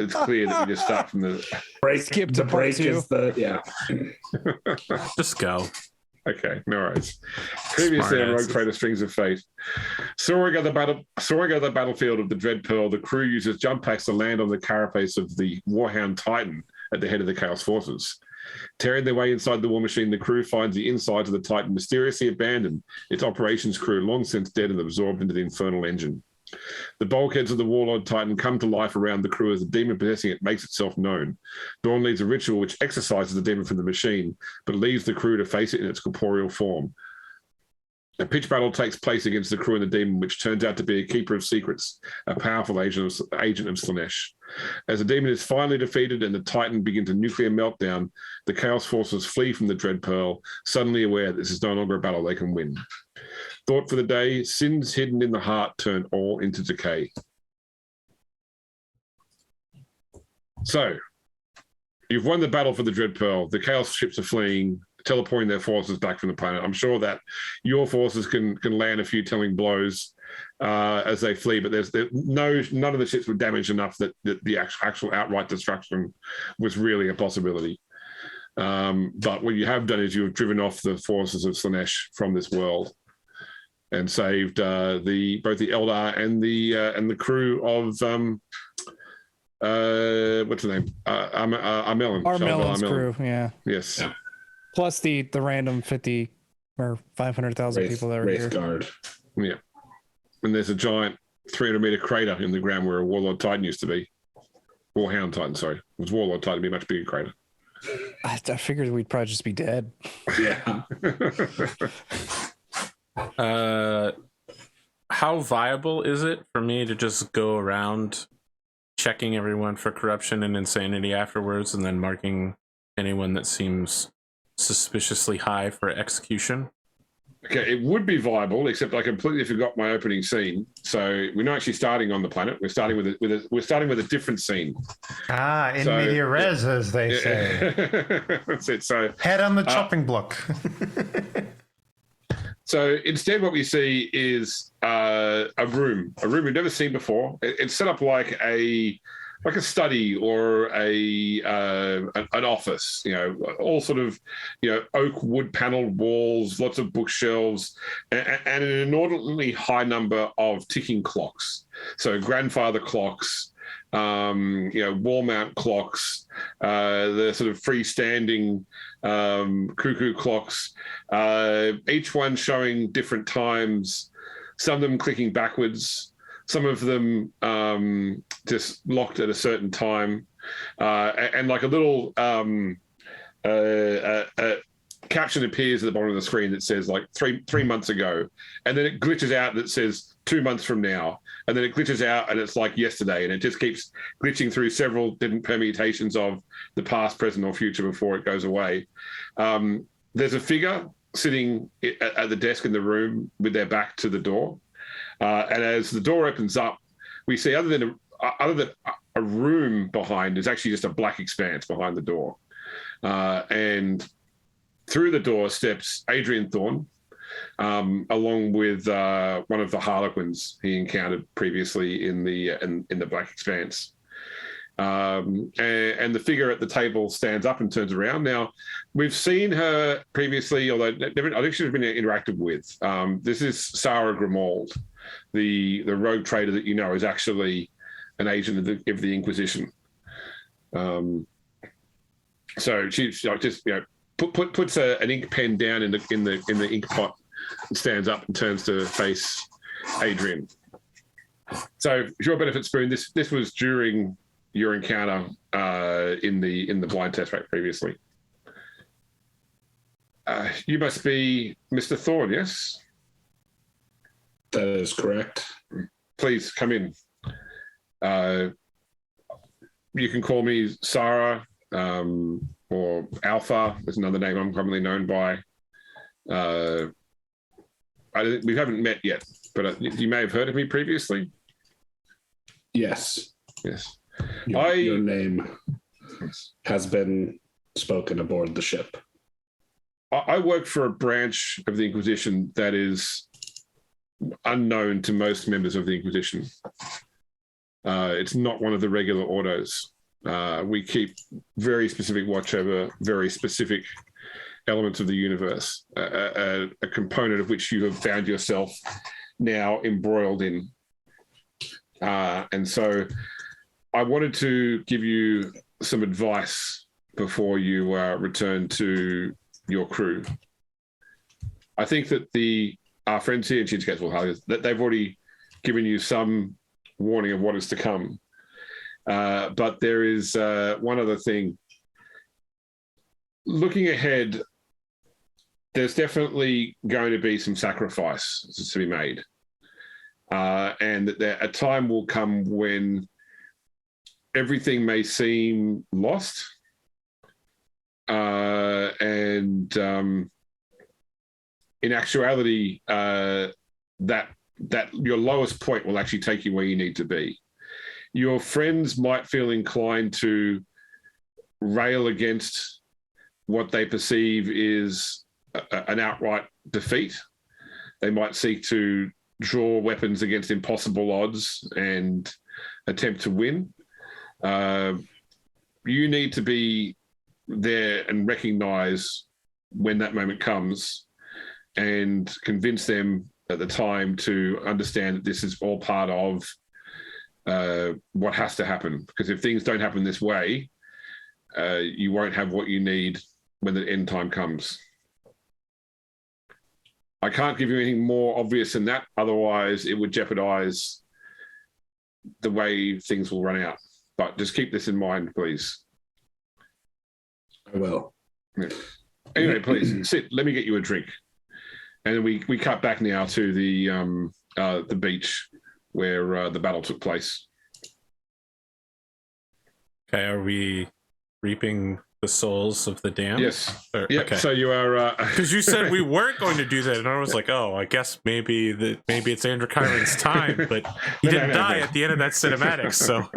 it's clear that we just start from the break. Skip to The part break two. is the Just go. Okay, no worries. Previously on Rogue Trader Strings of Fate, soaring over the battlefield of the Dread Pearl, the crew uses jump packs to land on the carapace of the Warhound Titan at the head of the Chaos forces. Tearing their way inside the war machine, the crew finds the insides of the Titan mysteriously abandoned, its operations crew long since dead and absorbed into the infernal engine. The bulkheads of the Warlord Titan come to life around the crew as the demon possessing it makes itself known. Dawn leads a ritual which exorcises the demon from the machine, but leaves the crew to face it in its corporeal form. A pitch battle takes place against the crew and the demon, which turns out to be a keeper of secrets, a powerful agent of Slaanesh. As the demon is finally defeated and the Titan begins a nuclear meltdown, the Chaos forces flee from the Dread Pearl, suddenly aware that this is no longer a battle they can win. Thought for the day: sins hidden in the heart turn all into decay. So, you've won the battle for the Dread Pearl. The Chaos ships are fleeing, teleporting their forces back from the planet. I'm sure that your forces can land a few telling blows as they flee, but none of the ships were damaged enough that the actual outright destruction was really a possibility. But what you have done is you've driven off the forces of Slaanesh from this world and saved both the Eldar and the crew of what's the name? Armelin. Armelin's crew, yeah. Yes. Yeah. Plus the random 50 or 500,000 people that are here. Guard. Yeah. And there's a giant 300-meter crater in the ground where a Warlord Titan used to be. Warhound Titan, sorry. It was Warlord Titan, be a much bigger crater. I figured we'd probably just be dead. Yeah. How viable is it for me to just go around checking everyone for corruption and insanity afterwards and then marking anyone that seems suspiciously high for execution? Okay, it would be viable, except I completely forgot my opening scene. So we're not actually starting on the planet. We're starting with a different scene. In media res, as they say. That's it. So Head on the chopping block. So instead, what we see is a room we've never seen before. It's set up like a study or an office. All sort of oak wood paneled walls, lots of bookshelves, and an inordinately high number of ticking clocks. So grandfather clocks, wall mount clocks, the sort of freestanding cuckoo clocks, each one showing different times, some of them clicking backwards, some of them just locked at a certain time, and like a little caption appears at the bottom of the screen that says like three months ago, and then it glitches out that says 2 months from now, and then it glitches out and it's like yesterday, and it just keeps glitching through several different permutations of the past, present, or future before it goes away. There's a figure sitting at the desk in the room with their back to the door, and as the door opens up, we see other than a room behind, is actually just a black expanse behind the door, and through the door steps Adrian Thorne, along with one of the Harlequins he encountered previously in the Black Expanse. And the figure at the table stands up and turns around. Now, we've seen her previously, although I think she's been interacted with. This is Sarah Grimoald, the rogue trader that is actually an agent of the Inquisition. So she's just puts an ink pen down in the ink pot and stands up and turns to face Adrian. So, for your benefit, Spoon, this was during your encounter in the blind test rack previously. You must be Mr. Thorne, yes? That is correct. Please come in. You can call me Sarah, or Alpha is another name I'm commonly known by. We haven't met yet, but you may have heard of me previously. Yes. Yes. Your name has been spoken aboard the ship. I work for a branch of the Inquisition that is unknown to most members of the Inquisition. It's not one of the regular orders. We keep very specific watch over very specific elements of the universe, a component of which you have found yourself now embroiled in. And so I wanted to give you some advice before you return to your crew. I think that our friends here in Chichikats will have that they've already given you some warning of what is to come. But there is one other thing. Looking ahead, there's definitely going to be some sacrifices to be made. And that a time will come when everything may seem lost. And in actuality, that your lowest point will actually take you where you need to be. Your friends might feel inclined to rail against what they perceive is an outright defeat. They might seek to draw weapons against impossible odds and attempt to win. You need to be there and recognize when that moment comes and convince them at the time to understand that this is all part of what has to happen. Because if things don't happen this way, you won't have what you need when the end time comes. I can't give you anything more obvious than that. Otherwise, it would jeopardize the way things will run out. But just keep this in mind, please. I will. Yeah. Anyway, please sit. Let me get you a drink. And then we cut back now to the beach where the battle took place. Okay, are we reaping the souls of the damned? Yes. Yeah. Okay. So you are because you said we weren't going to do that, and I was like, oh, I guess maybe it's Androchiron's time, but he didn't die at the end of that cinematic. So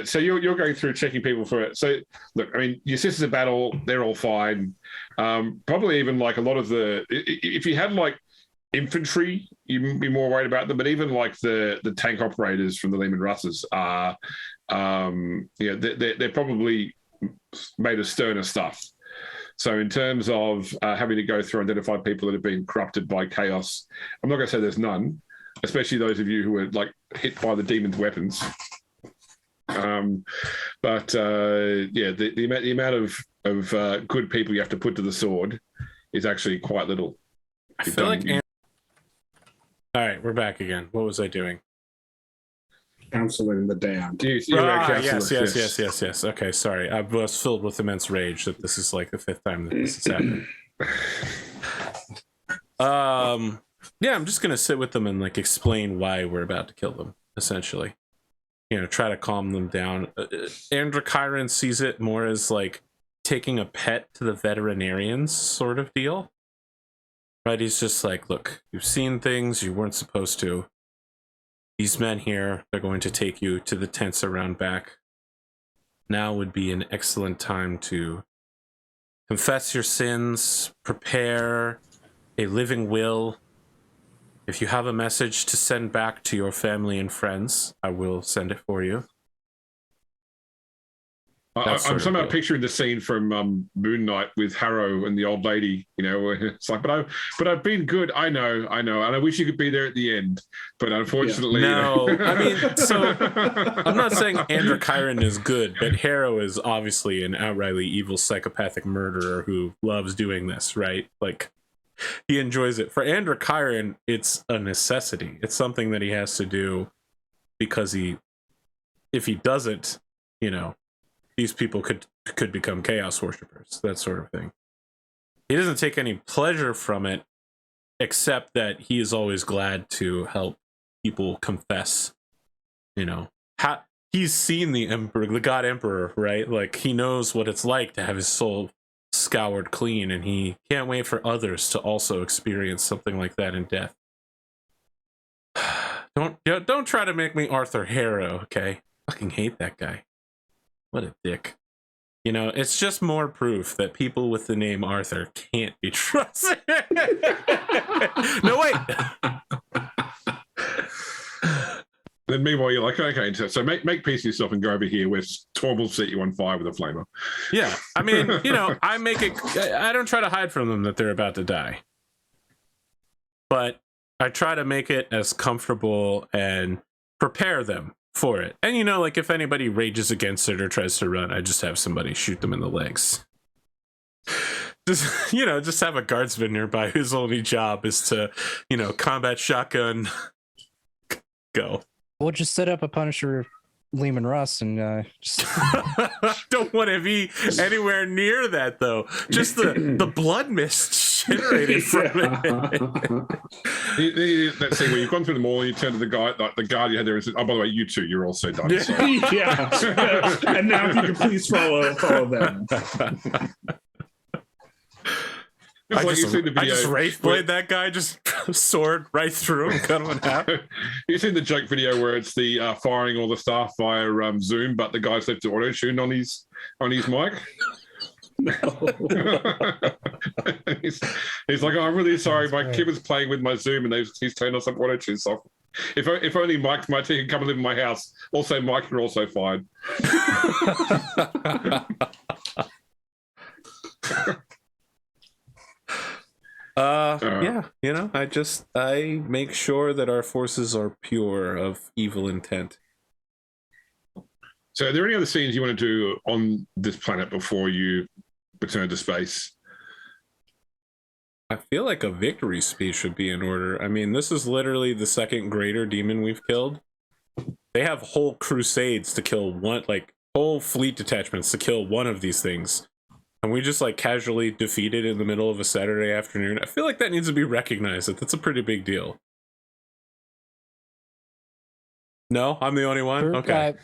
so you're going through checking people for it. So look, I mean, your sisters of battle, they're all fine. Probably even like a lot of if you had like infantry, you'd be more worried about them. But even like the tank operators from the Lehman Russes are, they're probably made of sterner stuff. So in terms of having to go through and identify people that have been corrupted by chaos, I'm not going to say there's none, especially those of you who are like hit by the demon's weapons. The amount of good people you have to put to the sword is actually quite little. I feel like. All right, we're back again. What was I doing? Counseling the damned. Yes. Okay, sorry. I was filled with immense rage that this is like the fifth time that this has happened. Yeah, I'm just gonna sit with them and like explain why we're about to kill them. Essentially, try to calm them down. Androchiron sees it more as like taking a pet to the veterinarians sort of deal. Right? He's just like, look, you've seen things you weren't supposed to. These men here, they're going to take you to the tents around back. Now would be an excellent time to confess your sins, prepare a living will. If you have a message to send back to your family and friends, I will send it for you. I'm somehow picturing the scene from Moon Knight with Harrow and the old lady. It's like, but I've been good. I know, and I wish you could be there at the end, but unfortunately, no. I mean, so I'm not saying Androchiron is good, but Harrow is obviously an outrightly evil psychopathic murderer who loves doing this, right? Like, he enjoys it. For Androchiron, it's a necessity. It's something that he has to do because if he doesn't, these people could become chaos worshippers, that sort of thing. He doesn't take any pleasure from it, except that he is always glad to help people confess. He's seen the God Emperor, right? Like, he knows what it's like to have his soul scoured clean, and he can't wait for others to also experience something like that in death. Don't try to make me Arthur Harrow, okay? Fucking hate that guy. What a dick. It's just more proof that people with the name Arthur can't be trusted. No, wait. Then meanwhile, you're like, okay, so make peace with yourself and go over here where Thorne will set you on fire with a flamer. Yeah, I mean, you know, I don't try to hide from them that they're about to die. But I try to make it as comfortable and prepare them for it. And, you know, like if anybody rages against it or tries to run, I just have somebody shoot them in the legs. Just, you know, just have a guardsman nearby whose only job is to, you know, combat shotgun, go. We'll just set up a Punisher Lehman Russ and just don't want to be anywhere near that though. Just the blood mist generated from it. Let's see, when you've gone through them all, you turn to the guy, like the guard you had there, and said, "Oh, by the way, you two, you're also done." Yeah. So. Yeah. And now if you can please follow them. It's I like just, you've seen the video. I just wraith blade that guy, just sword right through him, cut him in half. You've seen the joke video where it's the firing all the stuff via Zoom, but the guy's left to auto tune on his mic. No. he's like, oh, I'm really sorry. My kid was playing with my Zoom and he's turned on some auto tune software. If only Mike, my team, can come and live in my house. Also, Mike, you're also fine. Yeah, you know, I make sure that our forces are pure of evil intent. So are there any other scenes you want to do on this planet before you return to space? I feel like a victory speech would be in order. I mean, this is literally the second greater demon we've killed. They have whole crusades to kill one, like whole fleet detachments to kill one of these things. And we just like casually defeated in the middle of a Saturday afternoon. I feel like that needs to be recognized. That's a pretty big deal. No, I'm the only one? Okay.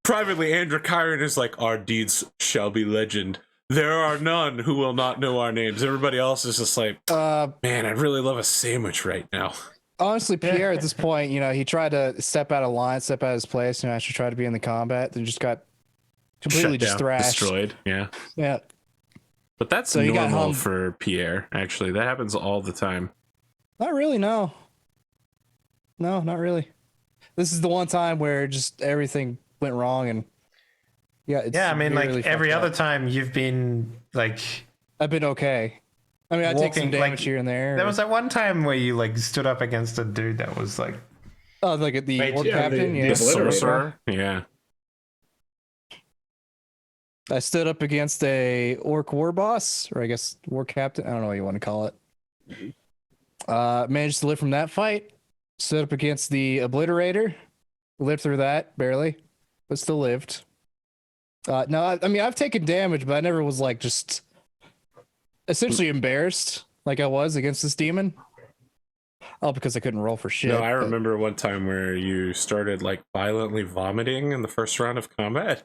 Privately, Androchiron is like, our deeds shall be legend. There are none who will not know our names. Everybody else is just like, man, I'd really love a sandwich right now. Honestly, Pierre, at this point, you know, he tried to step out of line, step out of his place, and actually try to be in the combat, and just got completely just thrashed. Destroyed, yeah. Yeah. But that's so normal for Pierre, actually. That happens all the time. Not really, no. No, not really. This is the one time where just everything went wrong, and yeah, I mean, like really every other time you've been like, I've been okay. I mean, I take some damage here and there. There was that one time where you like stood up against a dude that was like, oh, like the orc captain, the sorcerer, yeah. I stood up against a orc war boss, or I guess war captain. I don't know what you want to call it. Managed to live from that fight. Stood up against the obliterator. Lived through that barely, but still lived. No, I mean I've taken damage, but I never was like just essentially embarrassed like I was against this demon. Oh, because I couldn't roll for shit. No, I remember one time where you started like violently vomiting in the first round of combat.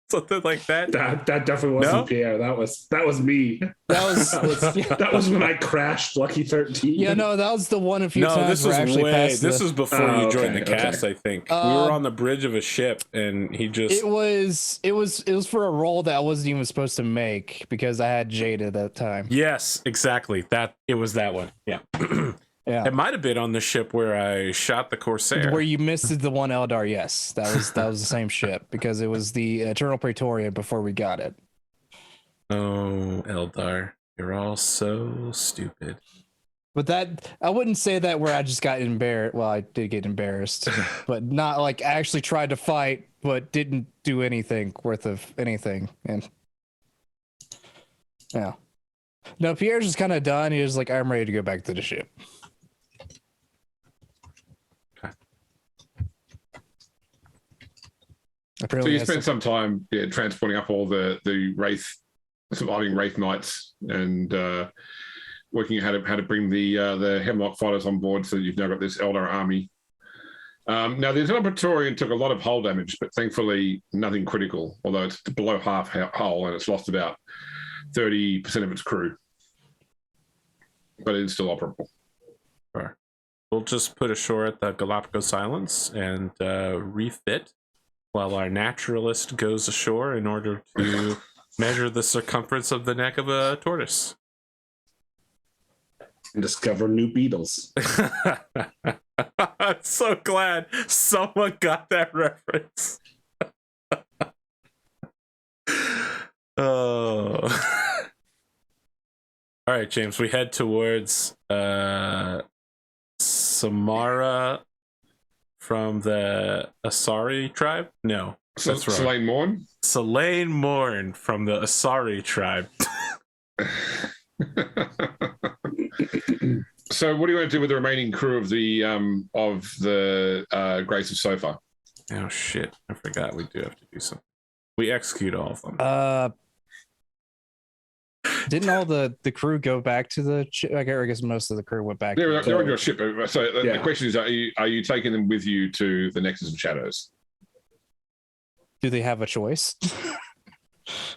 Something like that. That definitely wasn't Pierre. That was me. That was when I crashed Lucky 13. Yeah, no, that was the one a few times where I actually passed. This was before you joined the cast, I think. We were on the bridge of a ship, and he just. It was for a role that I wasn't even supposed to make because I had Jade at that time. Yes, exactly. It was that one. Yeah. Yeah. It might have been on the ship where I shot the Corsair. Where you missed the one Eldar, yes. That was the same ship because it was the Eternal Praetorian before we got it. Oh, Eldar. You're all so stupid. But that I wouldn't say that where I just got embarrassed. Well, I did get embarrassed, but not like I actually tried to fight, but didn't do anything worth of anything. And yeah. No, Pierre's just kind of done. He was like, I'm ready to go back to the ship. So you spent some time transporting up all the Wraith, surviving Wraith Knights, and working out how to bring the Hemlock fighters on board, so that you've now got this Eldar army. Now the Eternal Praetorian took a lot of hull damage, but thankfully nothing critical. Although it's below half hull and it's lost about 30% of its crew, but it's still operable. Sure. We'll just put ashore at the Galapagos Islands and refit, while our naturalist goes ashore in order to measure the circumference of the neck of a tortoise. And discover new beetles. I'm so glad someone got that reference. Oh. All right, James, we head towards Samara from the Asari tribe? No, that's wrong. Selene Morn? Selene Morn from the Asari tribe. So what do you want to do with the remaining crew of the Grace of Sofa? Oh, shit. I forgot we do have to do something. We execute all of them. Didn't all the crew go back to the ship? I guess most of the crew went back. They're on your ship. So the question is, are you taking them with you to the Nexus of Shadows? Do they have a choice?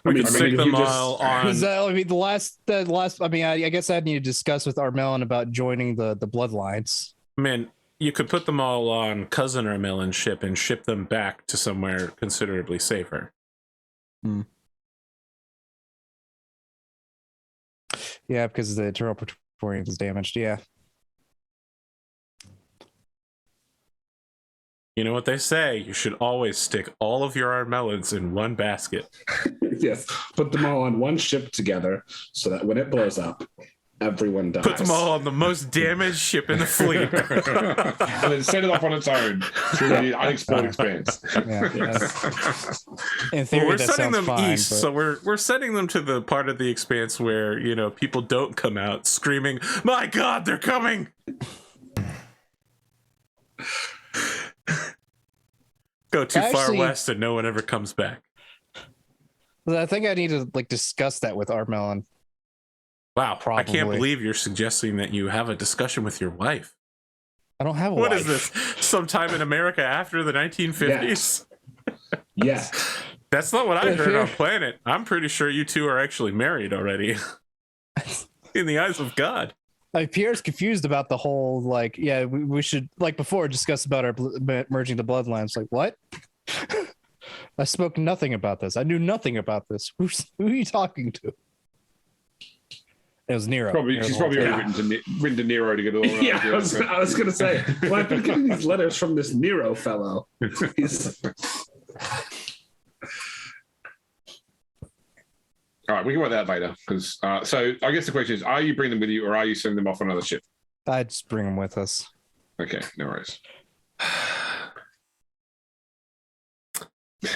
We can stick them all on. The last. I guess I need to discuss with Armelin about joining the Bloodlines. Man, you could put them all on Cousin Armelin's ship and ship them back to somewhere considerably safer. Yeah, because the Eternal Praetorian is damaged. Yeah. You know what they say? You should always stick all of your Armelins in one basket. Yes, put them all on one ship together so that when it blows up, everyone dies. Put them all on the most damaged ship in the fleet. And then set it off on its own through the unexplored expanse. In theory, we're sending them fine, east, so we're sending them to the part of the expanse where, you know, people don't come out screaming, "My God, they're coming!" Go too far west and no one ever comes back. I think I need to discuss that with Armelin. Wow, Probably. I can't believe you're suggesting that you have a discussion with your wife. I don't have a wife. What is this? Sometime in America after the 1950s? Yes. That's not what I heard on Planet. I'm pretty sure you two are actually married already. In the eyes of God. Pierre's confused about the whole, we should, before, discuss about our merging the bloodlines. What? I spoke nothing about this. I knew nothing about this. Who are you talking to? It was Nero. She's probably already written to Nero to get it all right. Yeah, I was going to say, well, I've been getting these letters from this Nero fellow. All right, we can work that later. Because so I guess the question is, are you bringing them with you, or are you sending them off on another ship? I'd just bring them with us. Okay, no worries.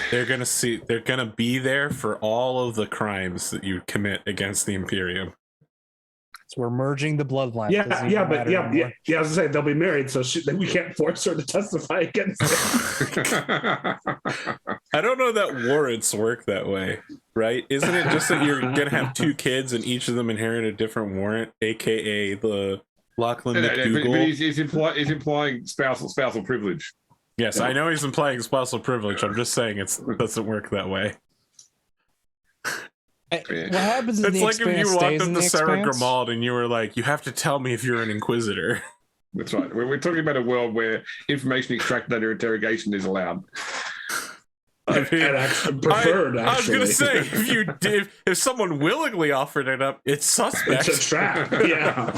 They're gonna be there for all of the crimes that you commit against the Imperium. So we're merging the bloodline. I was gonna say they'll be married, so we can't force her to testify against it. I don't know that warrants work that way, right? Isn't it just that you're gonna have two kids and each of them inherit a different warrant, aka the Lachlan McDougal? But he's implying spousal privilege. Yes, I know he's implying spousal privilege. I'm just saying it doesn't work that way. What happens in it's the like if you walked up to Sarah Expanse? Grimald and you were like, you have to tell me if you're an Inquisitor. That's right. We're talking about a world where information extracted under interrogation is allowed. I preferred. I was gonna say, if someone willingly offered it up, it's suspect. It's a trap. Yeah.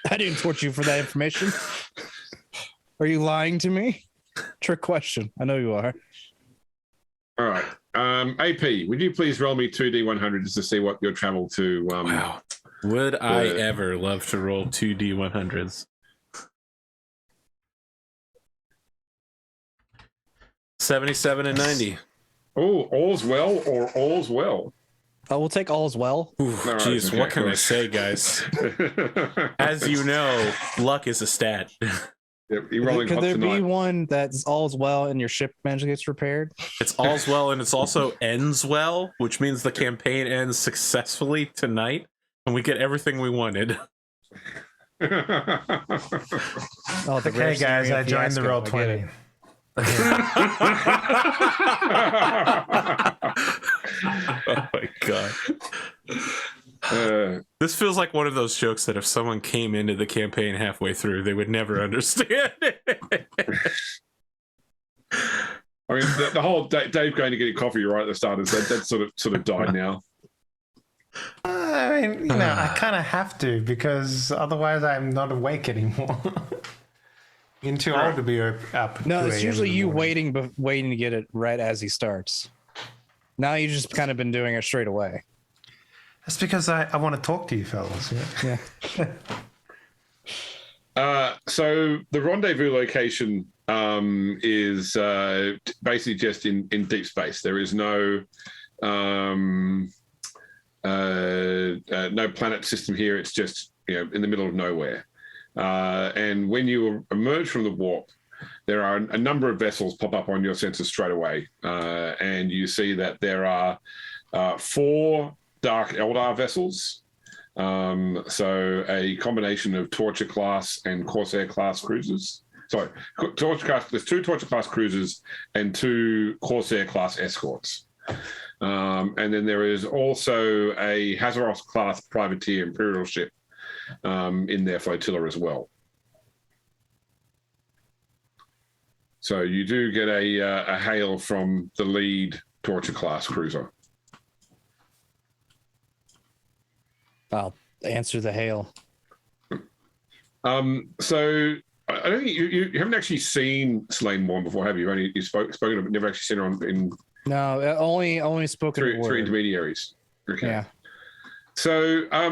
I didn't torture you for that information. Are you lying to me? Trick question. I know you are. All right. AP, would you please roll me 2D100 just to see what your travel to... wow. Would I ever love to roll 2D100s? 77 and 90. Oh, all's well or all's well? We'll take all's well. Jeez, what can I say, guys? As you know, luck is a stat. Yep, could there be one that's all's well and your ship magically gets repaired? It's all's well and it's also ends well, which means the campaign ends successfully tonight and we get everything we wanted. Okay, guys, I joined the Roll20. Oh my God. This feels like one of those jokes that if someone came into the campaign halfway through, they would never understand it. I mean, the whole Dave going to get a coffee right at the start is that sort of died now. I mean, I kind of have to because otherwise I'm not awake anymore. You're too old to be up. No, 2 it's a.m. usually in the you morning. waiting to get it right as he starts. Now you've just kind of been doing it straight away. That's because I want to talk to you fellas. Yeah. So the rendezvous location is basically just in deep space. There is no planet system here. It's just in the middle of nowhere. And when you emerge from the warp, there are a number of vessels pop up on your sensors straight away, and you see that there are 4 Dark Eldar vessels. So a combination of Torture class and Corsair class cruisers. Sorry, Torture class. There's 2 Torture class cruisers and 2 Corsair class escorts. And then there is also a Hazaroth class privateer Imperial ship in their flotilla as well. So you do get a hail from the lead Torture class cruiser. I'll answer the hail. So I don't think you haven't actually seen Slain Morn before, have you? Only spoken of it, never actually seen her in. No, only spoken through word. intermediaries. Okay. Yeah. So I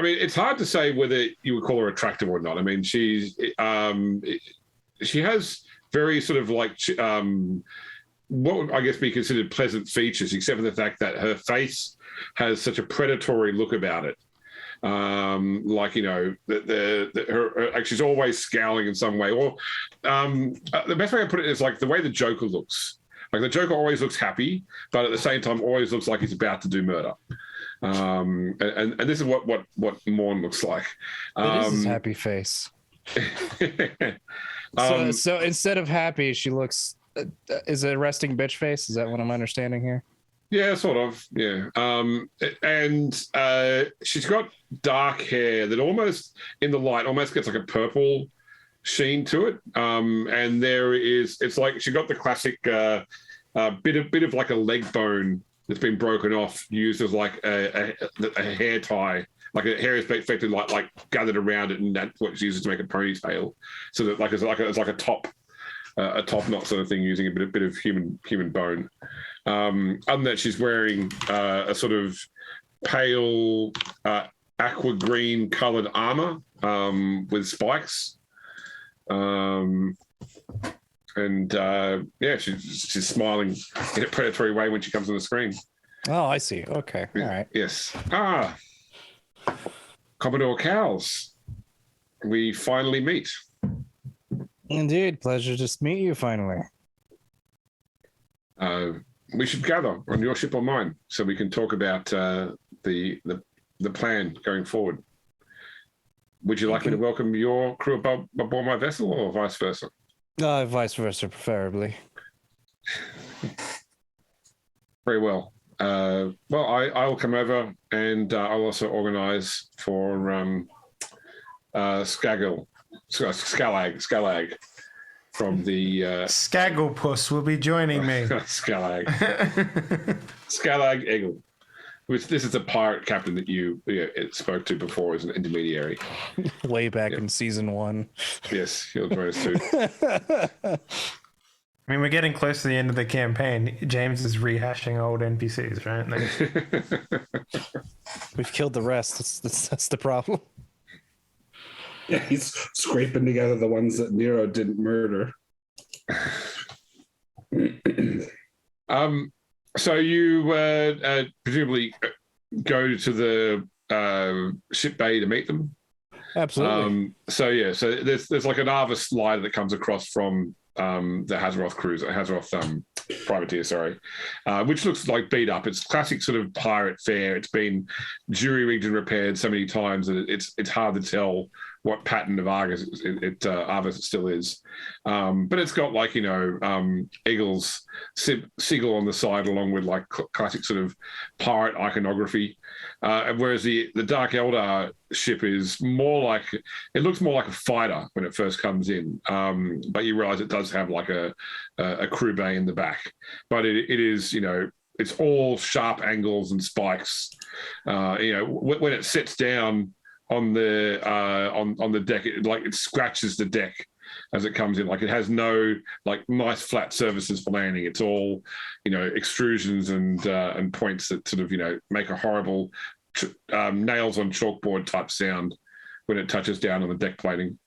mean, it's hard to say whether you would call her attractive or not. I mean, she has very sort of like what would I guess be considered pleasant features, except for the fact that her face has such a predatory look about it. Like she's always scowling in some way. Or the best way I put it is like the way the Joker looks. Like the Joker always looks happy, but at the same time always looks like he's about to do murder. And this is what Morn looks like. It is his happy face. So instead of happy, she looks. Is it a resting bitch face? Is that what I'm understanding here? Yeah, sort of. Yeah. And she's got dark hair that almost in the light almost gets like a purple sheen to it. And it's like she got the classic bit of like a leg bone that's been broken off, used as like a hair tie. Like a hair is effectively like gathered around it, and that's what she uses to make a ponytail. So that it's like a top knot sort of thing, using a bit of human bone. Other than that, she's wearing a sort of pale aqua green coloured armor with spikes. She's smiling in a predatory way when she comes on the screen. Oh, I see. Okay. All right. Yes. Commodore Cowles. We finally meet. Indeed. Pleasure to meet you finally. We should gather on your ship or mine so we can talk about the plan going forward. Would you like me to welcome your crew aboard my vessel, or vice versa? Vice versa, preferably. Very well. I will come over, and I'll also organise for Skalag from the Skagglepuss will be joining me. Skalag Eagle. Which this is a pirate captain that you spoke to before as an intermediary. Way back in season 1. Yes, he'll join us too. I mean, we're getting close to the end of the campaign. James is rehashing old NPCs, right? We've killed the rest. That's the problem. Yeah, he's scraping together the ones that Nero didn't murder. So you presumably go to the ship bay to meet them. Absolutely. So there's like an Arva slider that comes across from the Hazaroth cruiser, Hazaroth privateer, which looks like beat up. It's classic sort of pirate fare. It's been jury rigged and repaired so many times that it's hard to tell what pattern of Argus Arva still is. But it's got like, Eagle's sigil on the side, along with like classic sort of pirate iconography. Whereas the Dark Eldar ship is more like, it looks more like a fighter when it first comes in. But you realize it does have like a crew bay in the back. But it is, it's all sharp angles and spikes. When it sits down on the deck. It scratches the deck as it comes in. Like it has no like nice flat surfaces for landing. It's all, extrusions and points that sort of, make a horrible nails on chalkboard type sound when it touches down on the deck plating.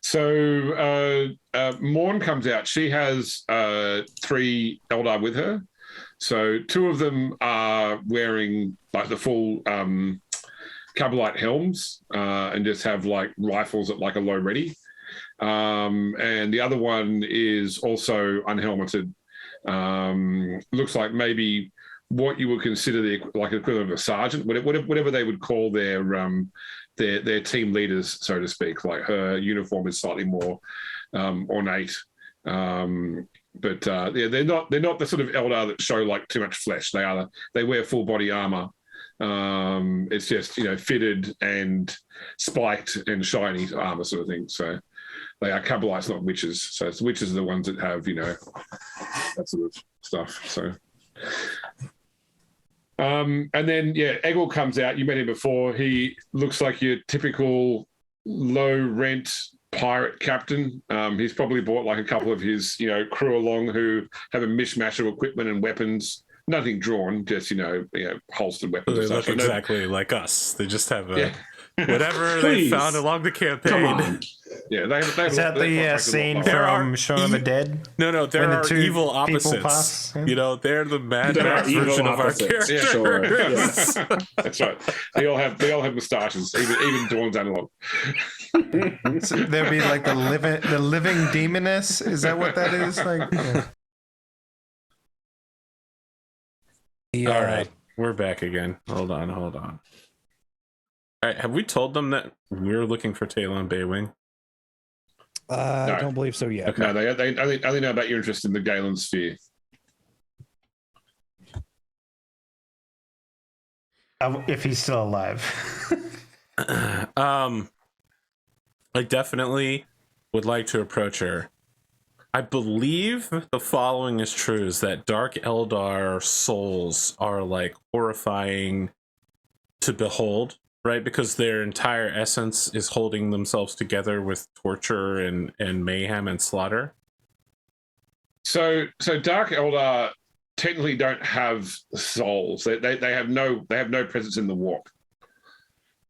So Morn comes out. She has 3 Eldar with her. So 2 of them are wearing like the full Kabbalite helms and just have like rifles at like a low ready. And the other one is also unhelmeted. Looks like maybe what you would consider the equivalent of a sergeant, whatever they would call their team leaders, so to speak. Like her uniform is slightly more ornate. But they're not the sort of Eldar that show like too much flesh. They wear full body armor. It's just fitted and spiked and shiny armor sort of thing. So they are Kabbalites, not witches. So it's witches are the ones that have that sort of stuff. So. And then Eggle comes out. You met him before. He looks like your typical low rent pirate captain. He's probably brought like a couple of his crew along who have a mishmash of equipment and weapons. Nothing drawn, just holstered weapons. They look exactly like us. They just have whatever they found along the campaign. Come on. Yeah, is that the scene from Shaun of the Dead? No, there are evil opposites. They're the Mad Max version of our characters. Yeah, sure. Yeah. That's right. They all have moustaches, even Dawn's analog. So there'd be like the living demoness. Is that what that is? Like. Yeah. All right, we're back again. Hold on. All right, have we told them that we're looking for Talon Baywing? No. I don't believe so yet. Okay. No, they only know about your interest in the Galen sphere. If he's still alive. I definitely would like to approach her. I believe the following is true: is that Dark Eldar souls are like horrifying to behold, right? Because their entire essence is holding themselves together with torture and mayhem and slaughter. So Dark Eldar technically don't have souls. They have no presence in the warp.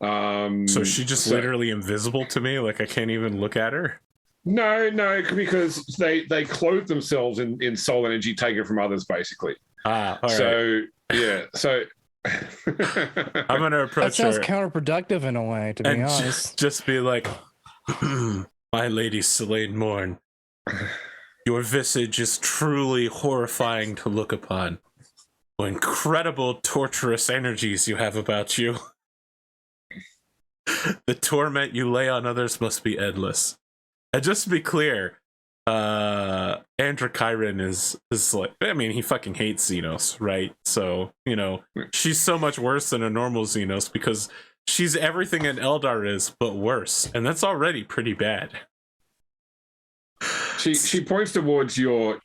So she just literally invisible to me, like I can't even look at her. No, because they clothe themselves in soul energy taken from others, basically. All right. So yeah, so I'm gonna approach her. That sounds counterproductive in a way, to be honest. Just be like, my lady Selene Morn, your visage is truly horrifying to look upon. What incredible torturous energies you have about you. The torment you lay on others must be endless. And just to be clear, Androchiron is like, I mean, he fucking hates Xenos, right? So, she's so much worse than a normal Xenos because she's everything an Eldar is, but worse. And that's already pretty bad. She points towards your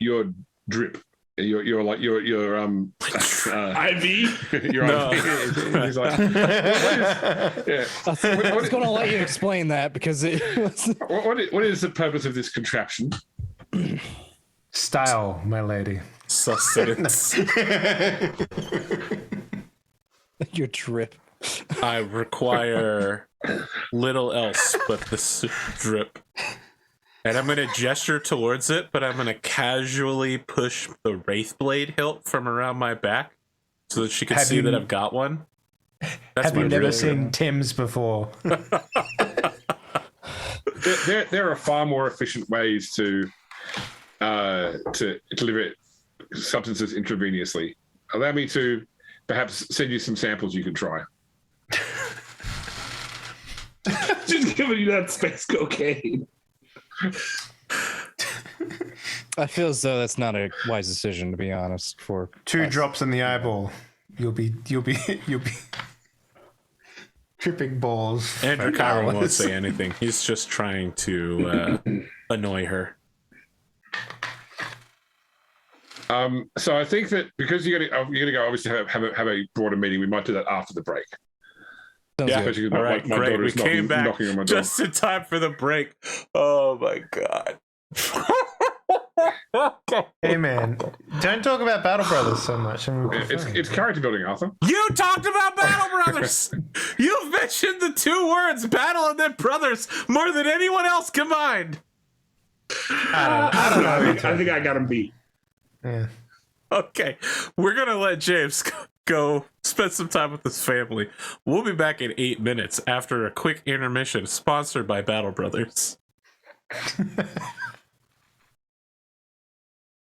drip. Your IV. You're No. He's like, I was going to let you explain that because it was... What is the purpose of this contraption? Style, my lady. Sustenance. Your drip. I require little else but this drip. And I'm going to gesture towards it, but I'm going to casually push the Wraithblade hilt from around my back so that she can see that I've got one. Have you never seen Tim's before? There are far more efficient ways to deliver substances intravenously. Allow me to perhaps send you some samples you can try. Just giving you that space cocaine. I feel as though that's not a wise decision, to be honest. For 2 drops in the eyeball, you'll be tripping balls. Androchiron won't say anything. He's just trying to annoy her. So I think that because you're gonna go obviously have a broader meeting, we might do that after the break. Sounds Yeah, good. especially 'cause All right, my great. We daughter's came back knocking on my door. just in time for the break. Oh my god. Hey man, don't talk about Battle Brothers so much. It's character building, Arthur. You talked about Battle Brothers. You've mentioned the two words "battle" and then "brothers" more than anyone else combined. I don't know. I think I got him beat. Yeah. Okay, we're gonna let James go spend some time with his family. We'll be back in 8 minutes after a quick intermission sponsored by Battle Brothers.